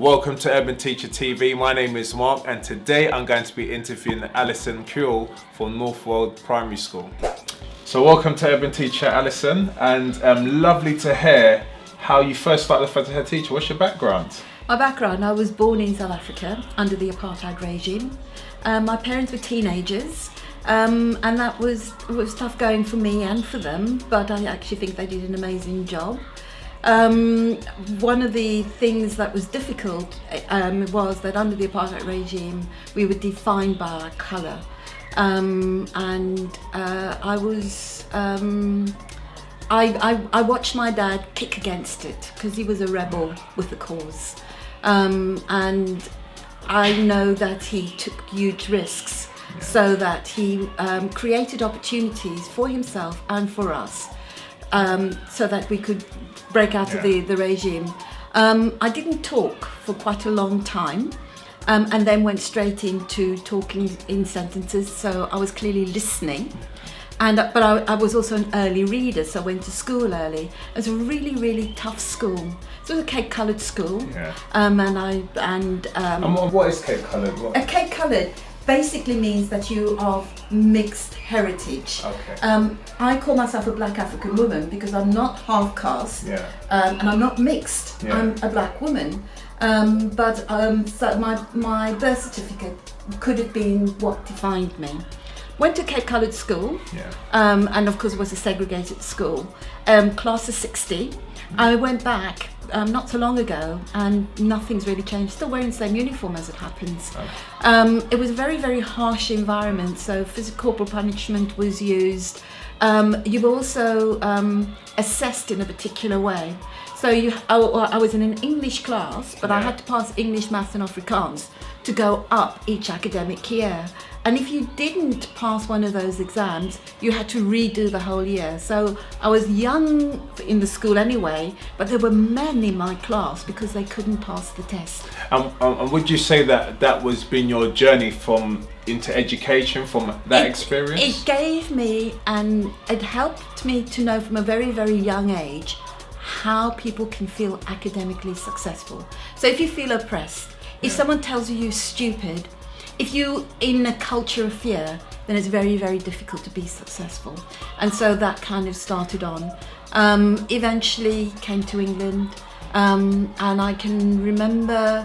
Welcome to Urban Teacher TV. My name is Mark, and today I'm going to be interviewing Alison Kriel for Northwold Primary School. So welcome to Urban Teacher, Alison, and lovely to hear how you first started as a head teacher. What's your background? My background, I was born in South Africa under the apartheid regime. My parents were teenagers, and that was tough going for me and for them, but I actually think they did an amazing job. One of the things that was difficult was that under the apartheid regime we were defined by our colour, I watched my dad kick against it because he was a rebel with the cause, and I know that he took huge risks so that he created opportunities for himself and for us, so that we could break out of the regime. I didn't talk for quite a long time, and then went straight into talking in sentences, so I was clearly listening. But I was also an early reader, so I went to school early. It was a really, really tough school. So it was a cake-coloured school. And what is cake-coloured? A cake-coloured basically means that you are of mixed heritage. Okay. I call myself a black African woman because I'm not half caste, and I'm not mixed. I'm a black woman. So my birth certificate could have been what defined me. Went to Cape Coloured School, and of course it was a segregated school. Class of 60. I went back not so long ago, and nothing's really changed. Still wearing the same uniform as it happens. It was a very, very harsh environment, so physical corporal punishment was used. You were also assessed in a particular way. So I was in an English class, but I had to pass English, Maths and Afrikaans to go up each academic year. And if you didn't pass one of those exams, you had to redo the whole year. So I was young in the school anyway, but there were men in my class because they couldn't pass the test. And would you say that was been your journey into education from that experience? It gave me, and it helped me to know from a very, very young age how people can feel academically successful. So if you feel oppressed, if someone tells you you're stupid, if you're in a culture of fear, then it's very, very difficult to be successful. And so that kind of started on. Eventually came to England, and I can remember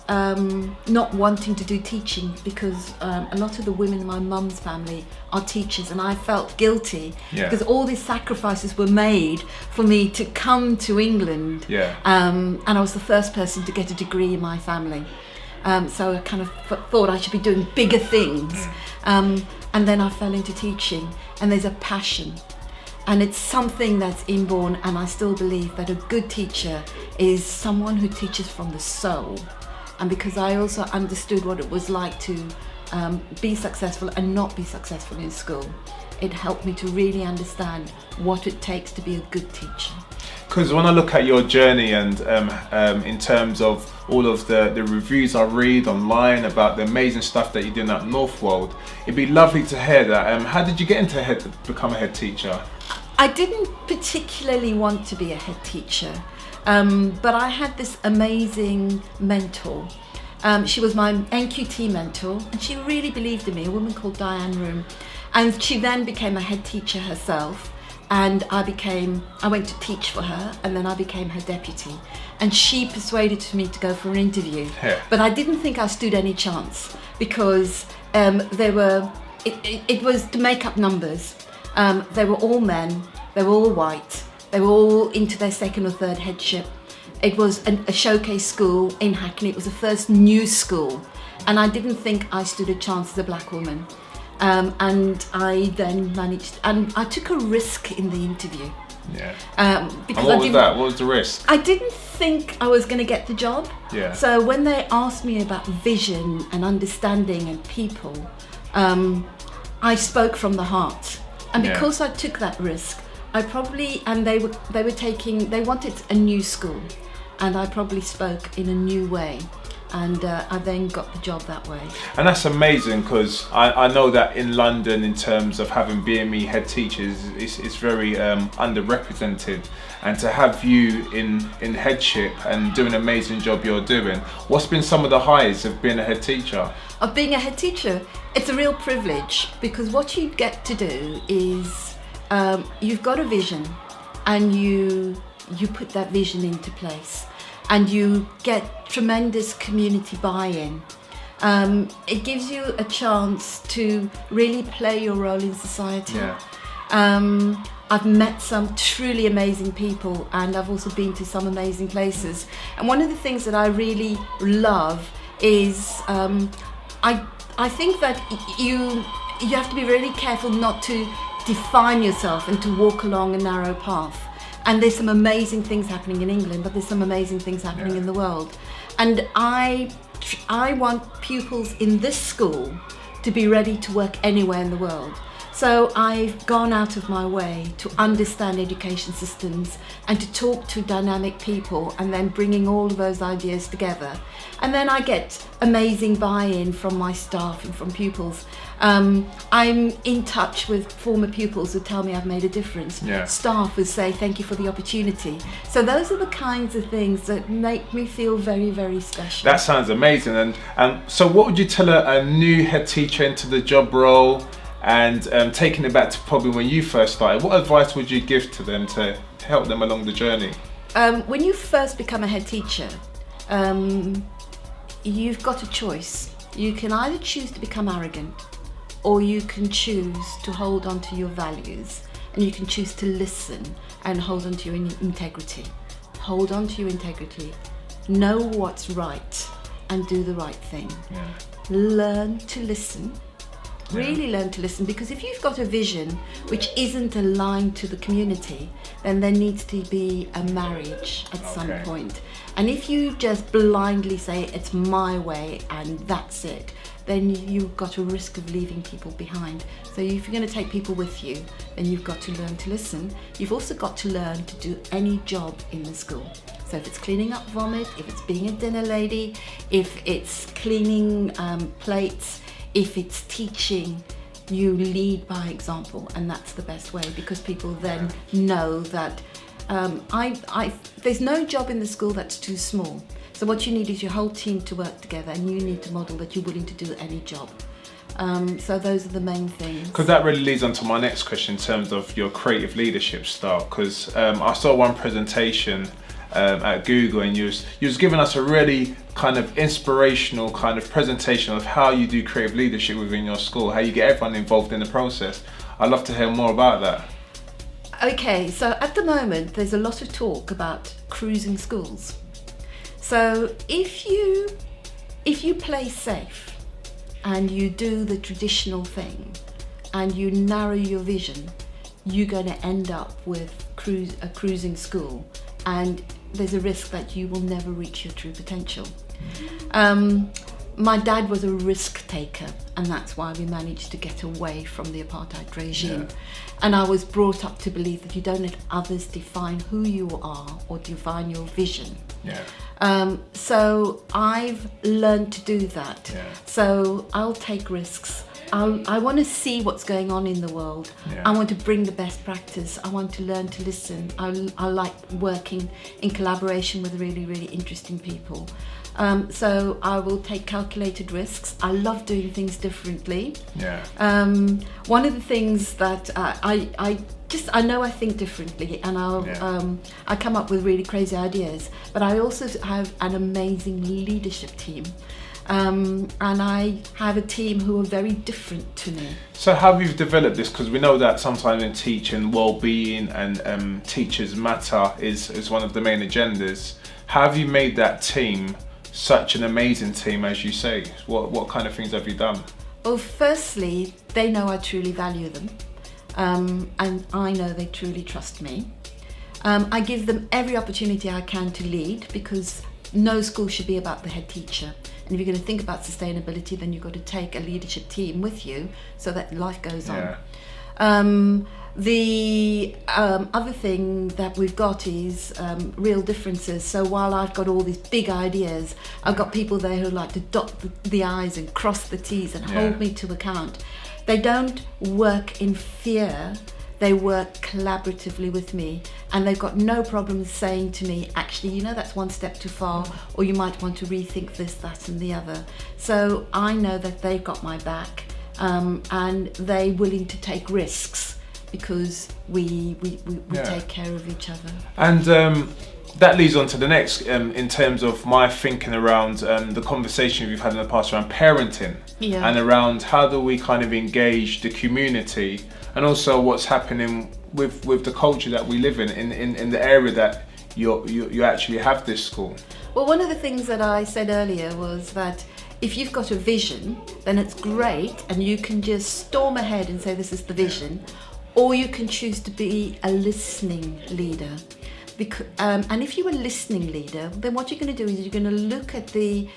not wanting to do teaching because a lot of the women in my mum's family are teachers, and I felt guilty because all these sacrifices were made for me to come to England. And I was the first person to get a degree in my family. So I kind of thought I should be doing bigger things. And then I fell into teaching, and there's a passion. And it's something that's inborn, and I still believe that a good teacher is someone who teaches from the soul. And because I also understood what it was like to be successful and not be successful in school, it helped me to really understand what it takes to be a good teacher. Because when I look at your journey and in terms of all of the reviews I read online about the amazing stuff that you're doing at Northwold, it'd be lovely to hear that. How did you get into become a head teacher? I didn't particularly want to be a head teacher, but I had this amazing mentor. She was my NQT mentor, and she really believed in me, a woman called Diane Room. And she then became a head teacher herself. And I went to teach for her, and then I became her deputy. And she persuaded me to go for an interview. But I didn't think I stood any chance because it was to make up numbers. They were all men, they were all white, they were all into their second or third headship. It was a showcase school in Hackney. It was the first new school. And I didn't think I stood a chance as a black woman. And I then managed, and I took a risk in the interview. Because what was the risk? I didn't think I was going to get the job. So when they asked me about vision and understanding and people, I spoke from the heart. And because I took that risk, they wanted a new school, and I probably spoke in a new way. and I then got the job that way. And that's amazing, because I know that in London, in terms of having BME head teachers, it's very underrepresented. And to have you in headship and doing an amazing job you're doing, what's been some of the highs of being a head teacher? Of being a head teacher, it's a real privilege, because what you get to do is you've got a vision, and you put that vision into place, and you get tremendous community buy-in. It gives you a chance to really play your role in society. Yeah. I've met some truly amazing people, and I've also been to some amazing places. And one of the things that I really love is I think that you have to be really careful not to define yourself and to walk along a narrow path. And there's some amazing things happening in England, but there's some amazing things happening in the world. And I want pupils in this school to be ready to work anywhere in the world. So I've gone out of my way to understand education systems and to talk to dynamic people, and then bringing all of those ideas together. And then I get amazing buy-in from my staff and from pupils. I'm in touch with former pupils who tell me I've made a difference. Yeah. Staff who say thank you for the opportunity. So those are the kinds of things that make me feel very, very special. That sounds amazing. And so what would you tell a new head teacher into the job role, and taking it back to probably when you first started, what advice would you give to them to help them along the journey? When you first become a head teacher, you've got a choice. You can either choose to become arrogant, or you can choose to hold on to your values, and you can choose to listen and hold on to your integrity. Hold on to your integrity, know what's right, and do the right thing. Yeah. Learn to listen. Really learn to listen, because if you've got a vision which isn't aligned to the community, then there needs to be a marriage at some point. And if you just blindly say it's my way and that's it, then you've got a risk of leaving people behind. So if you're going to take people with you, then you've got to learn to listen. You've also got to learn to do any job in the school. So if it's cleaning up vomit, if it's being a dinner lady, if it's cleaning plates, if it's teaching, you lead by example, and that's the best way, because people then know that there's no job in the school that's too small. So what you need is your whole team to work together, and you need to model that you're willing to do any job. So those are the main things. Because that really leads on to my next question in terms of your creative leadership style. Because I saw one presentation at Google, and you was giving us a really kind of inspirational kind of presentation of how you do creative leadership within your school, how you get everyone involved in the process. I'd love to hear more about that. Okay, so at the moment there's a lot of talk about cruising schools. So if you play safe and you do the traditional thing and you narrow your vision, you're going to end up with a cruising school, and there's a risk that you will never reach your true potential. My dad was a risk taker, and that's why we managed to get away from the apartheid regime. Yeah. And I was brought up to believe that you don't let others define who you are or define your vision. Yeah. So I've learned to do that. Yeah. So I'll take risks. I want to see what's going on in the world. Yeah. I want to bring the best practice. I want to learn to listen. I like working in collaboration with really, really interesting people. So I will take calculated risks. I love doing things differently. Yeah. One of the things that I know I think differently, and I come up with really crazy ideas, but I also have an amazing leadership team. And I have a team who are very different to me. So how have you developed this? Because we know that sometimes in teaching, well-being and teachers matter is one of the main agendas. How have you made that team such an amazing team, as you say? What kind of things have you done? Well, firstly, they know I truly value them, and I know they truly trust me. I give them every opportunity I can to lead, because no school should be about the head teacher. And if you're going to think about sustainability, then you've got to take a leadership team with you so that life goes on. Yeah. The other thing that we've got is real differences. So while I've got all these big ideas, I've got people there who like to dot the I's and cross the T's and hold me to account. They don't work in fear, they work collaboratively with me, and they've got no problem saying to me, actually, that's one step too far, or you might want to rethink this, that and the other. So I know that they've got my back, and they're willing to take risks, because we take care of each other. And that leads on to the next, in terms of my thinking around the conversation we've had in the past around parenting, and around how do we kind of engage the community, and also what's happening with the culture that we live in the area that you actually have this school. Well, one of the things that I said earlier was that if you've got a vision, then it's great, and you can just storm ahead and say this is the vision. Or you can choose to be a listening leader. And if you're a listening leader, then what you're going to do is you're going to look at the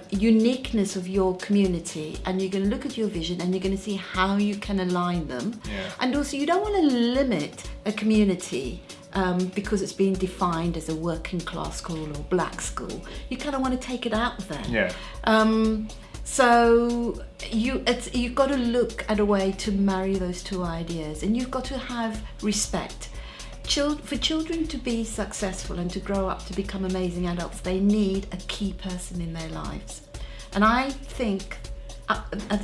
uniqueness of your community, and you're going to look at your vision, and you're going to see how you can align them. And also, you don't want to limit a community because it's being defined as a working class school or black school. You kind of want to take it out there. So you've got to look at a way to marry those two ideas, and you've got to have respect. For children to be successful and to grow up to become amazing adults, they need a key person in their lives. And I think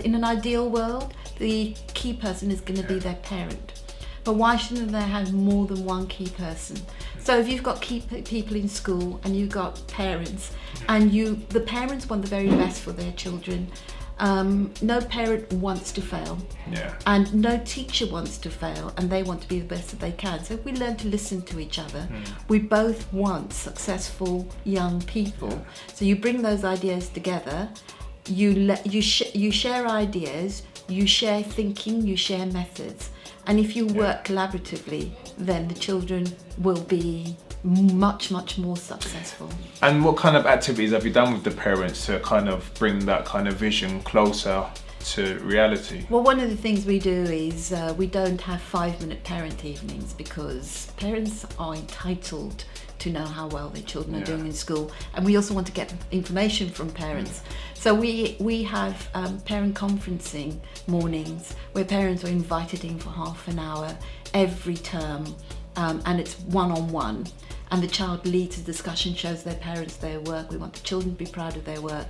in an ideal world, the key person is going to be their parent. But why shouldn't they have more than one key person? So if you've got key people in school and you've got parents, and the parents want the very best for their children, no parent wants to fail, and no teacher wants to fail, and they want to be the best that they can. So if we learn to listen to each other, we both want successful young people. So you bring those ideas together, you share ideas, you share thinking, you share methods. And if you work collaboratively, then the children will be much, much more successful. And what kind of activities have you done with the parents to kind of bring that kind of vision closer to reality? Well, one of the things we do is we don't have 5-minute parent evenings, because parents are entitled to know how well their children are doing in school, and we also want to get information from parents. So we have parent conferencing mornings where parents are invited in for half an hour every term, and it's one-on-one, and the child leads the discussion, shows their parents their work. We want the children to be proud of their work.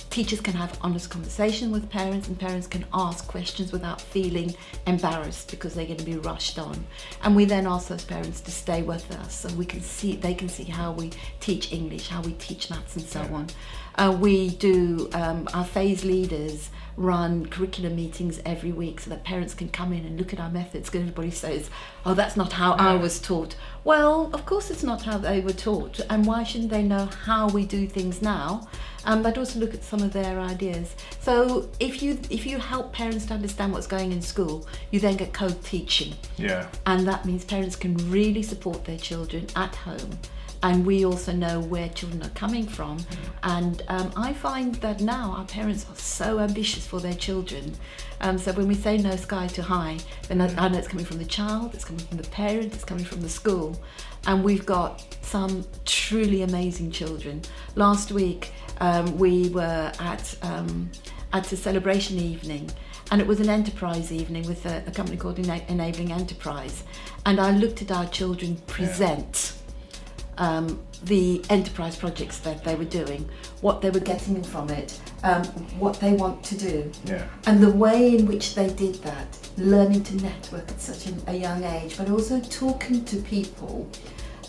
Teachers can have honest conversation with parents, and parents can ask questions without feeling embarrassed because they're going to be rushed on. And we then ask those parents to stay with us, so they can see how we teach English, how we teach maths, and so on. We do our phase leaders run curriculum meetings every week, so that parents can come in and look at our methods, because everybody says, oh, that's not how I was taught. Well, of course it's not how they were taught, and why shouldn't they know how we do things now? But also look at some of their ideas. So if you help parents to understand what's going in school, you then get co-teaching. And that means parents can really support their children at home. And we also know where children are coming from. And I find that now our parents are so ambitious for their children. So when we say no sky too high, then I know it's coming from the child, it's coming from the parent, it's coming from the school. And we've got some truly amazing children. Last week we were at a celebration evening, and it was an enterprise evening with a company called Enabling Enterprise. And I looked at our children present the enterprise projects that they were doing, what they were getting from it, what they want to do. And the way in which they did that, learning to network at such a young age, but also talking to people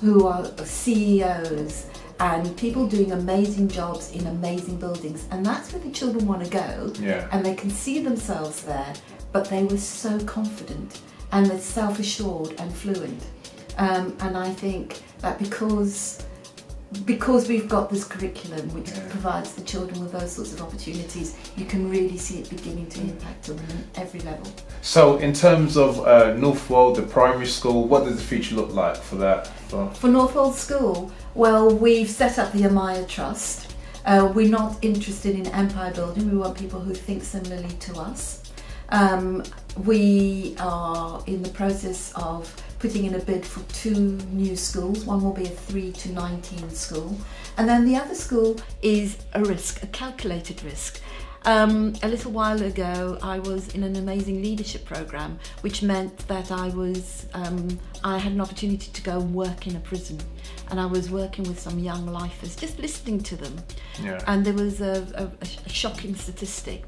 who are CEOs and people doing amazing jobs in amazing buildings. And that's where the children want to go. And they can see themselves there, but they were so confident and they're self-assured and fluent. And I think that because we've got this curriculum which provides the children with those sorts of opportunities, you can really see it beginning to impact on them at every level. So in terms of Northwold, the primary school, what does the future look like for that? For Northwold School, well, we've set up the Amaya Trust. We're not interested in empire building, we want people who think similarly to us. We are in the process of putting in a bid for 2 new schools. One will be a 3 to 19 school, and then the other school is a risk, a calculated risk. A little while ago, I was in an amazing leadership program, which meant that I had an opportunity to go and work in a prison, and I was working with some young lifers, just listening to them. Yeah. And there was a shocking statistic.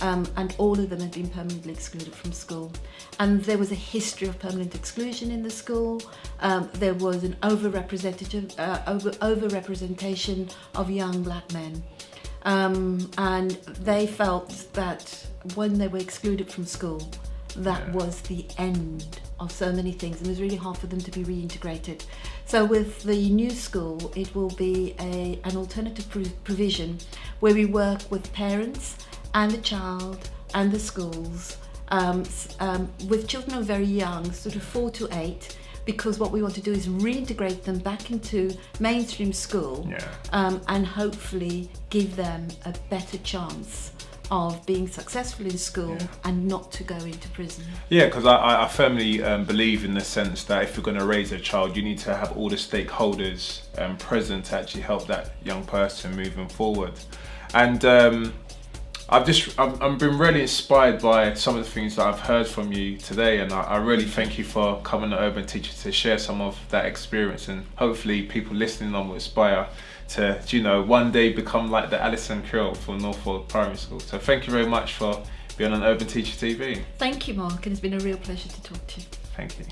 And all of them had been permanently excluded from school. And there was a history of permanent exclusion in the school. There was an overrepresentation of young black men. And they felt that when they were excluded from school, that was the end of so many things. And it was really hard for them to be reintegrated. So with the new school, it will be an alternative provision where we work with parents and the child and the schools, with children who are very young, sort of 4 to 8, because what we want to do is reintegrate them back into mainstream school, and hopefully give them a better chance of being successful in school and not to go into prison. Yeah, because I firmly believe in the sense that if you're going to raise a child, you need to have all the stakeholders present to actually help that young person moving forward. And I've been really inspired by some of the things that I've heard from you today, and I really thank you for coming to Urban Teacher to share some of that experience, and hopefully people listening on will aspire to, one day become like the Alison Kriel from Northwold Primary School. So thank you very much for being on Urban Teacher TV. Thank you, Mark, and it's been a real pleasure to talk to you. Thank you.